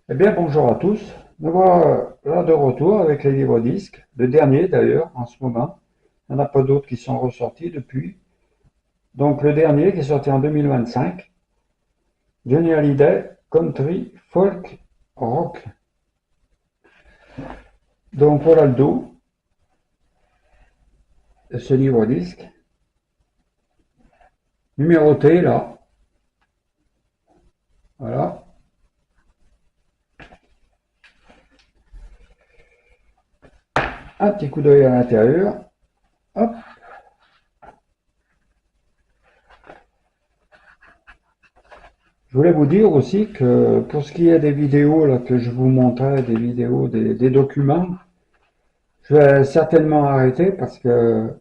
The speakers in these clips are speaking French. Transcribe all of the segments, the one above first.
Eh bien, bonjour à tous. Nous voilà là de retour avec les livres disques, le dernier d'ailleurs en ce moment. Il n'y en a pas d'autres qui sont ressortis depuis. Donc le dernier qui est sorti en 2025, Johnny Hallyday, Country, Folk, Rock. Donc voilà le dos de ce livre disque, numéroté là. Voilà. Un petit coup d'œil à l'intérieur. Hop. Je voulais vous dire aussi que pour ce qui est des vidéos là, que je vous montrais, des vidéos, des documents, je vais certainement arrêter parce que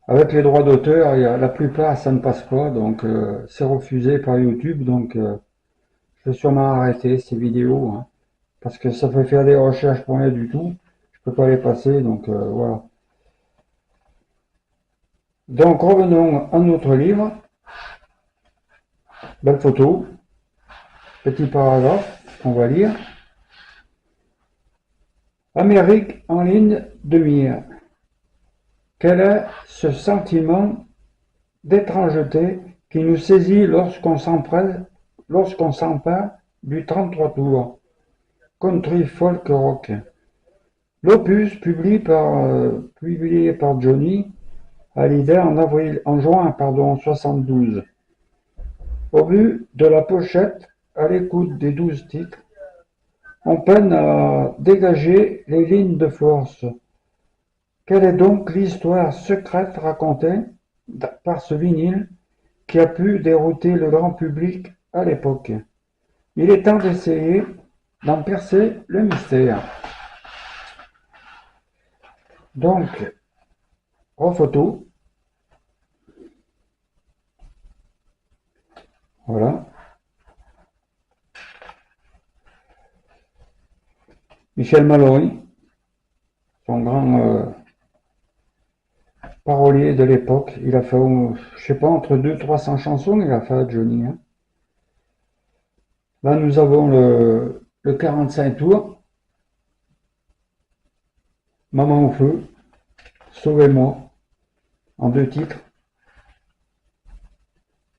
avec les droits d'auteur, la plupart ça ne passe pas, donc c'est refusé par YouTube, donc je vais sûrement arrêter ces vidéos, hein, parce que ça fait faire des recherches pour rien du tout, je peux pas les passer, donc voilà. Donc revenons à notre livre, belle photo, petit paragraphe qu'on va lire. Amérique en ligne de mire. Quel est ce sentiment d'étrangeté qui nous saisit lorsqu'on s'empare du 33 tours? Country folk rock. L'opus publié par Johnny Hallyday en juin 72. Au vu de la pochette, à l'écoute des 12 titres, on peine à dégager les lignes de force. Quelle est donc l'histoire secrète racontée par ce vinyle qui a pu dérouter le grand public à l'époque? Il est temps d'essayer d'en percer le mystère. Donc, photo, voilà. Michel Mallory, son grand parolier de l'époque, il a fait, je sais pas, entre 200-300 chansons, il a fait Johnny, hein. Là, nous avons le 45 tours, Maman au feu, Sauvez-moi, en 2 titres,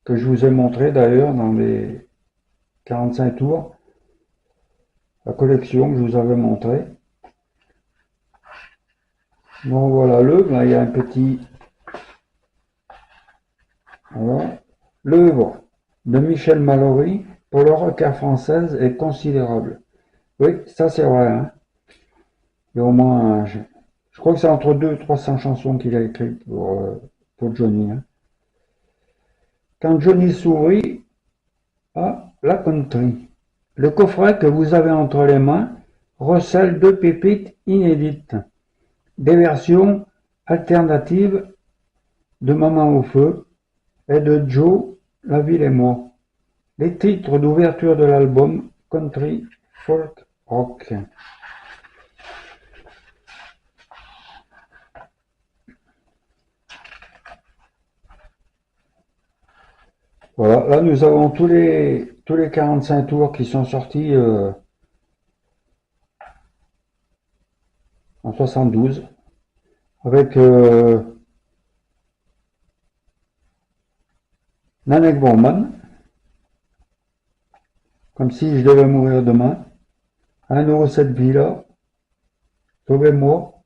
que je vous ai montré d'ailleurs dans les 45 tours, la collection que je vous avais montré. Bon, voilà, là, il y a un petit, voilà, l'œuvre de Michel Mallory pour le rocker française est considérable. Oui, ça c'est vrai, hein. Il y a au moins, je crois que c'est entre 200 et 300 chansons qu'il a écrites pour Johnny, hein. Quand Johnny sourit à la country. Le coffret que vous avez entre les mains recèle 2 pépites inédites, des versions alternatives de Maman au feu et de Joe, La ville et moi. Les titres d'ouverture de l'album Country Folk Rock. Voilà, là nous avons tous les 45 tours qui sont sortis en 72 avec Nanek Borman, comme si je devais mourir demain, un euro cette vie-là, sauvez-moi,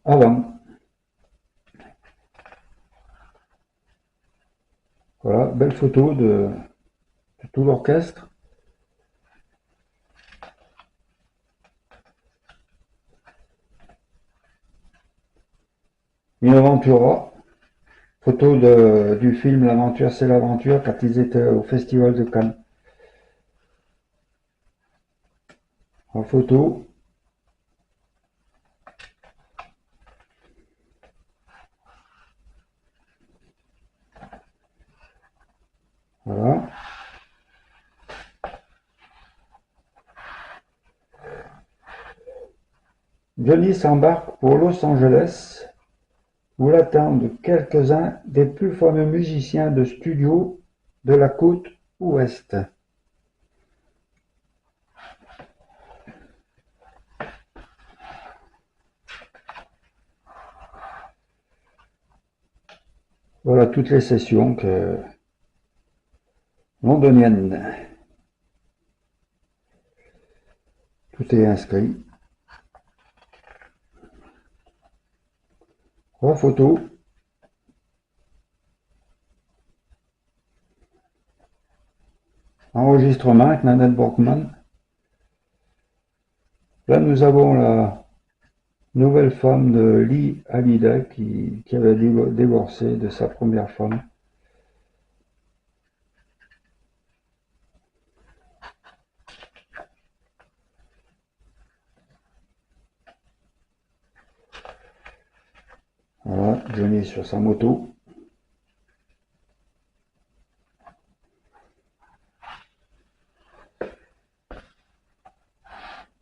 avant. Voilà, belle photo de tout l'orchestre. Une aventura, photo du film L'aventure c'est l'aventure quand ils étaient au festival de Cannes. En photo, voilà. Johnny s'embarque pour Los Angeles où l'attendent quelques-uns des plus fameux musiciens de studio de la côte ouest. Voilà toutes les sessions londoniennes. Tout est inscrit. 3 photos. Enregistrement avec Nanette Borkman. Là, nous avons la nouvelle femme de Lee Hallyday qui avait divorcé de sa première femme. Voilà, Johnny sur sa moto.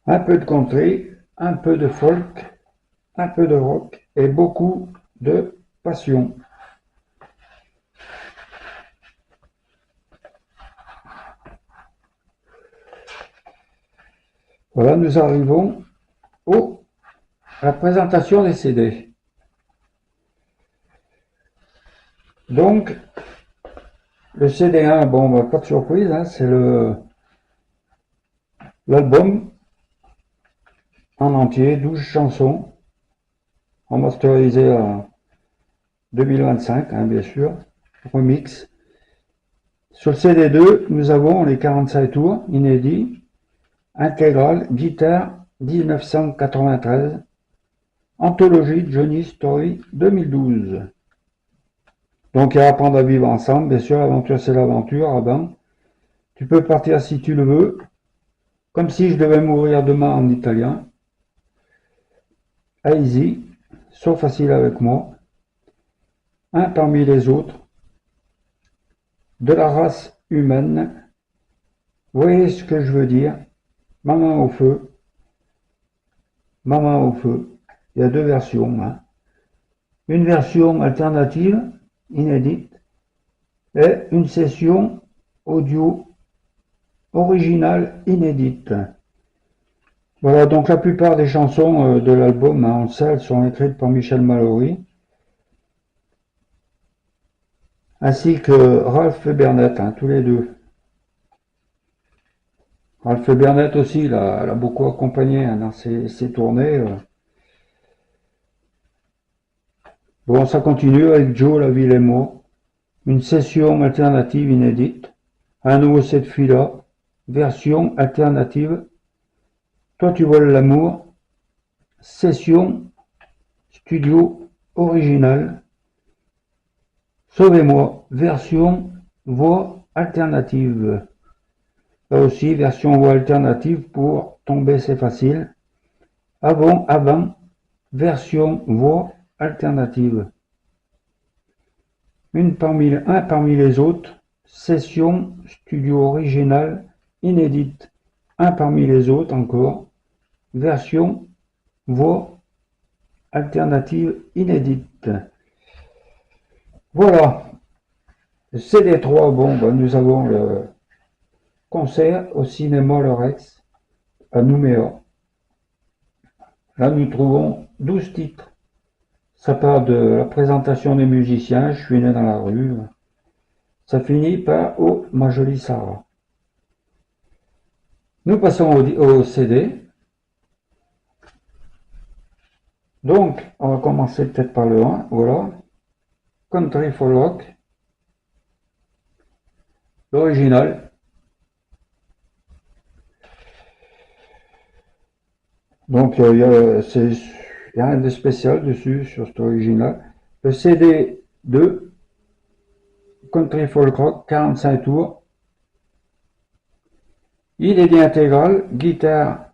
Un peu de country, un peu de folk, un peu de rock et beaucoup de passion. Voilà, nous arrivons à la présentation des CD. Donc, le CD1, bon, bah, pas de surprise, hein, c'est l'album en entier, 12 chansons, remasterisées en 2025, hein, bien sûr, remix. Sur le CD2, nous avons les 45 tours inédits, intégral, guitare 1993, anthologie Johnny Story 2012. Donc, il y a apprendre à vivre ensemble, bien sûr, l'aventure c'est l'aventure, avant. Tu peux partir si tu le veux, comme si je devais mourir demain en italien. Easy, sois facile avec moi. Un parmi les autres, de la race humaine. Voyez ce que je veux dire? Maman au feu. Maman au feu. Il y a 2 versions, hein. Une version alternative, inédite, et une session audio originale inédite. Voilà, donc la plupart des chansons de l'album, hein, on le sait, elles sont écrites par Michel Mallory, ainsi que Ralph et Bernett, hein, tous les deux. Ralph et Bernett aussi, elle a beaucoup accompagné, hein, dans ses tournées. Bon, ça continue avec Joe Laville et moi, une session alternative inédite, un nouveau cette fille-là, version alternative, Toi tu voles l'amour, session studio originale, Sauvez-moi, version voix alternative. Là aussi, version voix alternative pour tomber c'est facile. Avant, version voix alternative. Un parmi les autres, session studio originale inédite. Un parmi les autres encore, version voix alternative inédite. Voilà. CD3, bon, ben, nous avons le concert au cinéma Le Rex à Nouméa. Là, nous trouvons 12 titres. Ça part de la présentation des musiciens, je suis né dans la rue. Ça finit par Oh, ma jolie Sarah. Nous passons au CD. Donc, on va commencer peut-être par le 1. Voilà. Country for Rock. L'original. Donc, il y a rien de spécial dessus, sur cet original. Le CD 2, Country Folk Rock, 45 tours. Il est dit intégral, guitare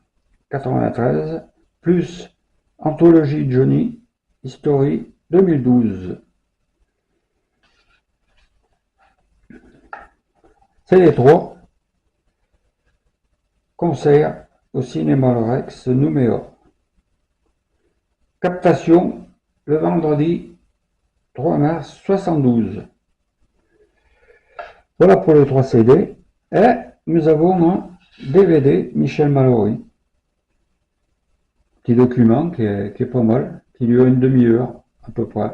93, plus Anthologie Johnny, History 2012. CD 3, concert au cinéma Le Rex, Nouméa. Captation le vendredi 3 mars 72. Voilà pour les 3 CD. Et nous avons un DVD Michel Mallory. Petit document qui est pas mal, qui dure une demi-heure à peu près.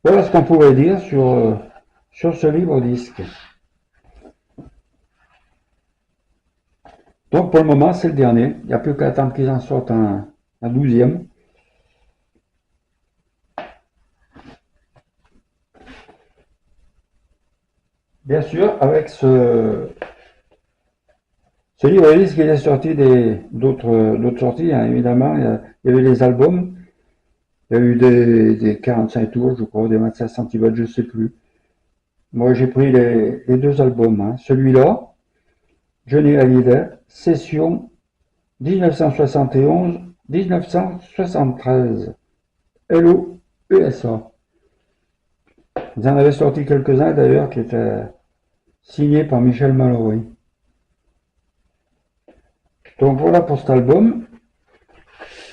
Voilà ce qu'on pourrait dire sur ce livre-disque. Donc pour le moment c'est le dernier, il n'y a plus qu'à attendre qu'ils en sortent un 12e. Bien sûr, avec ce livre-disque, il est sorti d'autres sorties, hein, évidemment. Il y avait les albums, il y a eu des 45 tours, je crois, des 25 cm, je ne sais plus. Moi j'ai pris les 2 albums, hein. Celui-là, Johnny Hallyday, Session 1971-1973, Hello USA. Ils en avaient sorti quelques-uns d'ailleurs qui étaient signés par Michel Mallory. Donc voilà pour cet album.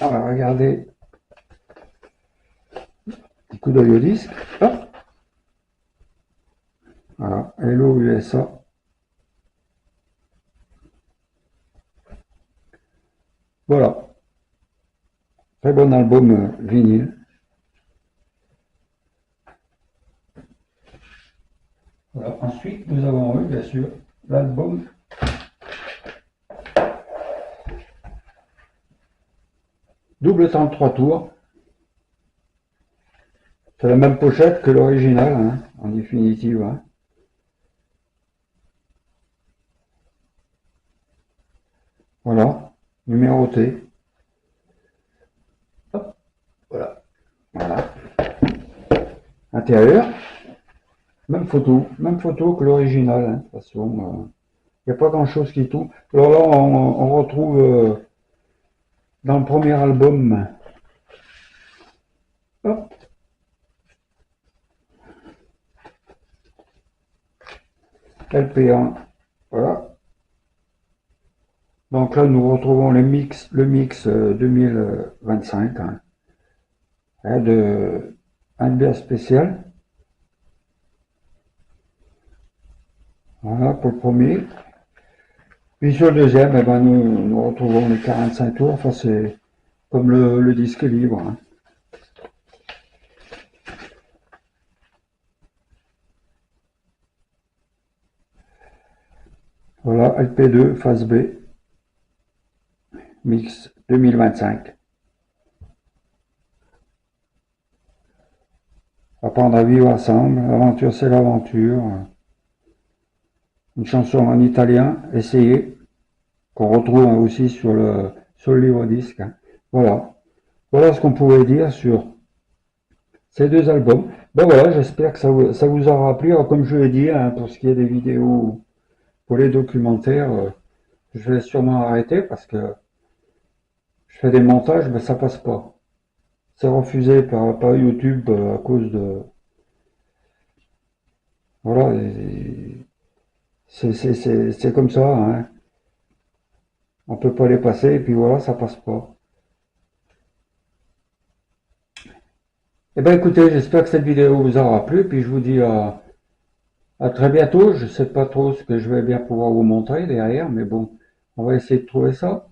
On va regarder. Petit coup d'œil au disque. Hop. Voilà, Hello USA. Voilà. Très bon album vinyle. Voilà. Ensuite, nous avons eu, bien sûr, l'album Double 33 tours. C'est la même pochette que l'original, hein, en définitive. Hein. Voilà, numéroté. Hop, voilà. Voilà. Intérieur, même photo que l'original. Hein. De toute façon, il n'y a pas grand chose qui tout. Alors là, on retrouve dans le premier album. Hop. LP1, voilà. Donc là, nous retrouvons le mix 2025 hein, de un spécial. Voilà pour le premier. Puis sur le deuxième, eh ben, nous retrouvons les 45 tours. Enfin, c'est comme le disque libre. Hein. Voilà, LP2, phase B, mix 2025. Apprendre à vivre ensemble, l'aventure c'est l'aventure. Une chanson en italien, essayez, qu'on retrouve aussi sur le livre disque. Hein. Voilà. Voilà ce qu'on pouvait dire sur ces 2 albums. Ben voilà, j'espère que ça vous aura plu. Alors, comme je l'ai dit, hein, pour ce qui est des vidéos, pour les documentaires, je vais sûrement arrêter parce que je fais des montages, mais ça passe pas. C'est refusé par YouTube à cause de... Voilà, c'est comme ça. Hein. On peut pas les passer et puis voilà, ça passe pas. Eh bien écoutez, j'espère que cette vidéo vous aura plu, puis je vous dis à très bientôt. Je sais pas trop ce que je vais bien pouvoir vous montrer derrière, mais bon, on va essayer de trouver ça.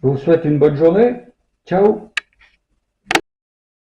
Je vous souhaite une bonne journée. Ciao!